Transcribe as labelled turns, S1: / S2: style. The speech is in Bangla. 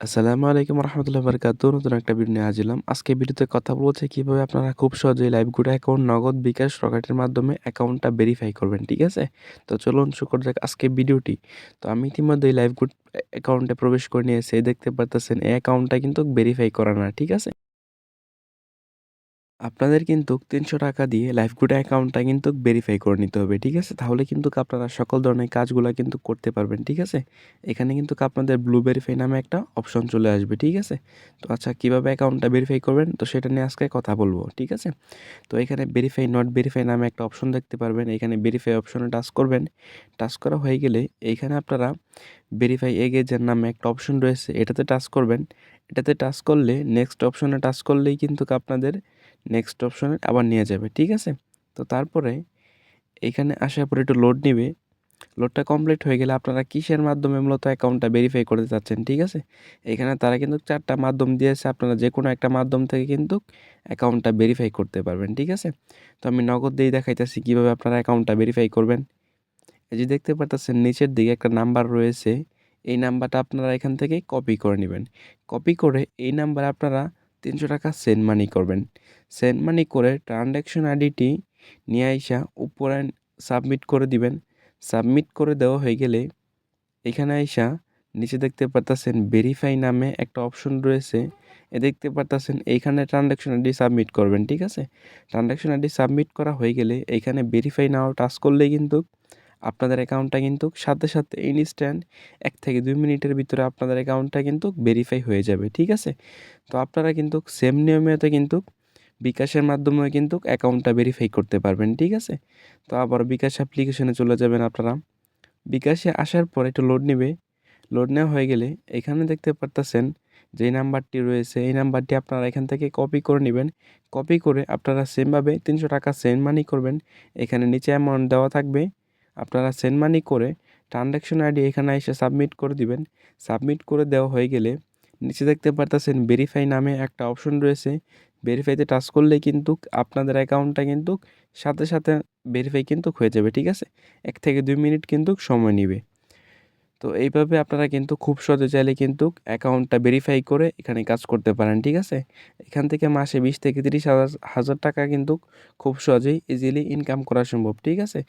S1: আসসালামু আলাইকুম রহমতুল্লাহ বারকাতুহ। নতুন একটা ভিডিও নিয়ে হাজির হলাম। আজকে ভিডিওতে কথা বলছি কিভাবে আপনারা খুব সহজেই লাইভগুড অ্যাকাউন্ট নগদ, বিকাশ, রকেটের মাধ্যমে অ্যাকাউন্টটা ভেরিফাই করবেন। ঠিক আছে? তো চলুন শুরু করা যাক আজকে ভিডিওটি। তো আমি ইতিমধ্যেই লাইভগুড অ্যাকাউন্টে প্রবেশ করে নিয়েছি। এই দেখতে পারতেছেন এই অ্যাকাউন্টটা কিন্তু ভেরিফাই করা না। ঠিক আছে? আপনাদের কিন্তু ৳৩০০ দিয়ে লাইফগুড অ্যাকাউন্টটা কিন্তু ভেরিফাই করে নিতে হবে। ঠিক আছে? তাহলে কিন্তু আপনারা সকল ধরনের কাজগুলা কিন্তু করতে পারবেন। ঠিক আছে? এখানে কিন্তু আপনাদের ব্লু ভেরিফাই নামে একটা অপশন চলে আসবে। ঠিক আছে? তো আচ্ছা কিভাবে অ্যাকাউন্টটা ভেরিফাই করবেন তো সেটা নিয়ে আজকে কথা বলবো। ঠিক আছে? তো এখানে ভেরিফাই নট ভেরিফাই নামে একটা অপশন দেখতে পারবেন। এখানে ভেরিফাই অপশনে টাচ করবেন। টাচ করা হয়ে গেলে এইখানে আপনারা ভেরিফাই এগেজের নামে একটা অপশন রয়েছে, এটাতে টাচ করবেন। এটাতে টাচ করলে নেক্সট অপশনে টাচ করলেই কিন্তু আপনাদের নেক্সট অপশনে আবার নিয়ে যাবে। ঠিক আছে? তো তারপরে এইখানে আসার পরে একটু লোড নিবে। লোডটা কমপ্লিট হয়ে গেলে আপনারা কিসের মাধ্যমে মূলত অ্যাকাউন্টটা ভেরিফাই করতে চাচ্ছেন। ঠিক আছে? এখানে তারা কিন্তু 4টা মাধ্যম দিয়েছে। আপনারা যেকোনো একটা মাধ্যম থেকে কিন্তু অ্যাকাউন্টটা ভেরিফাই করতে পারবেন। ঠিক আছে? তো আমি নগদ দিয়েই দেখাইতেছি কীভাবে আপনারা অ্যাকাউন্টটা ভেরিফাই করবেন। এই যে দেখতে পারতেছেন নিচের দিকে একটা নাম্বার রয়েছে। এই নাম্বারটা আপনারা এখান থেকে কপি করে নেবেন। কপি করে এই নাম্বারে আপনারা ৳৩০০ সেন্ড মানি করবেন। সেন্ড মানি করে ট্রান্সেকশন আইডিটি নিয়ে আইসা উপরে সাবমিট করে দিবেন। সাবমিট করে দেওয়া হয়ে গেলে এখানে আইসা নিচে দেখতে পারতেছেন ভেরিফাই নামে একটা অপশন রয়েছে। দেখতে পারতেছেন এইখানে ট্রান্সেকশন আইডি সাবমিট করবেন। ঠিক আছে? ট্রান্সেকশন আইডি সাবমিট করা হয়ে গেলে এইখানে ভেরিফাই নাও টাচ করলেই কিন্তু আপনাদের অ্যাকাউন্টটা কিন্তু সাথে, সাথে ইনস্ট্যান্ট ১ থেকে ২ মিনিটের ভিতরে আপনাদের অ্যাকাউন্টটা কিন্তু ভেরিফাই হয়ে যাবে। ঠিক আছে? তো আপনারা কিন্তু সেম নিয়মেতে কিন্তু বিকাশের মাধ্যমেও কিন্তু অ্যাকাউন্টটা ভেরিফাই করতে পারবেন। ঠিক আছে? তো আবার বিকাশ অ্যাপ্লিকেশনে চলে যাবেন আপনারা। বিকাশে আসার পর একটু লোড নিবে। লোড নেওয়া হয়ে গেলে এখানে দেখতে পারতেছেন যেই নাম্বারটি রয়েছে এই নাম্বারটি আপনারা এখান থেকে কপি করে নেবেন। কপি করে আপনারা সেমভাবে ৳৩০০ সেন্ড মানি করবেন। এখানে নিচে অ্যামাউন্ট দেওয়া থাকবে। আপনারা সেন্ড মানি করে ট্রান্সেকশন আইডি এখানে এসে সাবমিট করে দিবেন। সাবমিট করে দেওয়া হয়ে গেলে নিচে দেখতে পারতেছেন ভেরিফাই নামে একটা অপশন রয়েছে। ভেরিফাইতে টাচ করলেই কিন্তু আপনাদের অ্যাকাউন্টটা কিন্তু সাথে, সাথে ভেরিফাই কিন্তু হয়ে যাবে। ঠিক আছে? ১ থেকে ২ মিনিট কিন্তু সময় নিবে। তো এইভাবে আপনারা কিন্তু খুব সহজে চাইলে কিন্তু অ্যাকাউন্টটা ভেরিফাই করে এখানে কাজ করতে পারেন। ঠিক আছে? এখান থেকে মাসে ২০ থেকে ৩০ হাজার টাকা কিন্তু খুব সহজেই ইজিলি ইনকাম করা সম্ভব। ঠিক আছে?